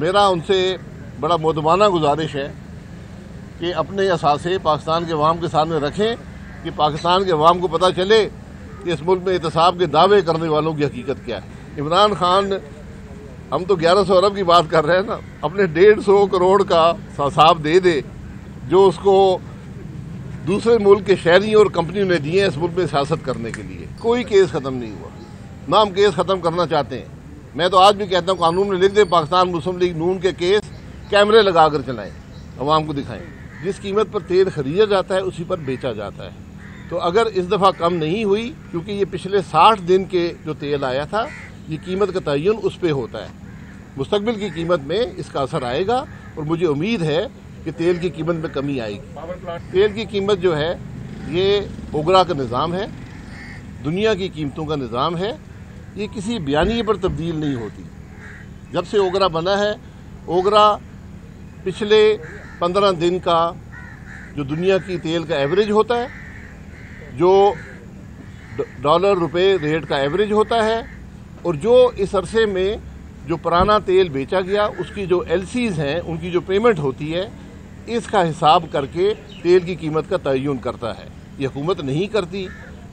मेरा उनसे बड़ा मुअद्दबाना गुजारिश है कि अपने असासे पाकिस्तान के अवाम के सामने रखें कि पाकिस्तान के अवाम को पता चले कि इस मुल्क में एहतसाब के दावे करने वालों की हकीकत क्या है। इमरान खान, हम तो 1100 अरब की बात कर रहे हैं ना, अपने 150 करोड़ का हिसाब दे दे जो उसको दूसरे मुल्क के शहरियों और कंपनियों ने दिए हैं इस मुल्क में सियासत करने के लिए। कोई केस खत्म नहीं हुआ, ना हम केस खत्म करना चाहते हैं। मैं तो आज भी कहता हूँ कानून में लिख दे पाकिस्तान मुस्लिम लीग नून के केस कैमरे लगा कर चलाएं, अवाम को दिखाएं। जिस कीमत पर तेल खरीदा जाता है उसी पर बेचा जाता है। तो अगर इस दफ़ा कम नहीं हुई, क्योंकि ये पिछले 60 दिन के जो तेल आया था, ये कीमत का तयन उस पर होता है। मुस्तकबिल की कीमत में इसका असर आएगा और मुझे उम्मीद है कि तेल की कीमत में कमी आएगी। तेल की कीमत जो है ये ओगरा का निज़ाम है, दुनिया की कीमतों का निज़ाम है। ये किसी बयानिए पर तब्दील नहीं होती। जब से ओगरा बना है, ओगरा पिछले 15 दिन का जो दुनिया की तेल का एवरेज होता है, जो डॉलर रुपए रेट का एवरेज होता है, और जो इस अरसे में जो पुराना तेल बेचा गया उसकी जो एलसीज हैं उनकी जो पेमेंट होती है, इसका हिसाब करके तेल की कीमत का तयन करता है। ये हुकूमत नहीं करती,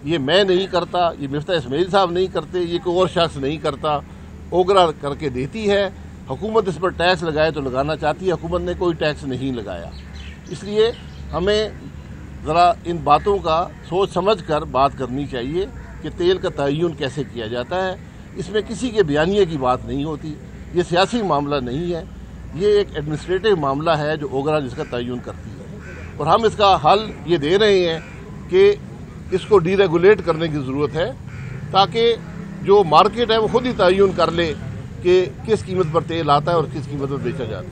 ये मैं नहीं करता, ये मिफ्ता इस्माइल साहब नहीं करते, ये कोई और शख्स नहीं करता। ओगरा करके देती है। हुकूमत इस पर टैक्स लगाए तो लगाना चाहती है, हुकूमत ने कोई टैक्स नहीं लगाया। इसलिए हमें ज़रा इन बातों का सोच समझ कर बात करनी चाहिए कि तेल का तयन कैसे किया जाता है। इसमें किसी के बयानिए की बात नहीं होती। ये सियासी मामला नहीं है, ये एक एडमिनिस्ट्रेटिव मामला है जो ओगरा जिसका तयन करती है। और हम इसका हल ये दे रहे हैं कि इसको डीरेगुलेट करने की ज़रूरत है, ताकि जो मार्केट है वो खुद ही तयन कर ले कि किस कीमत पर तेल आता है और किस कीमत पर बेचा जाता है।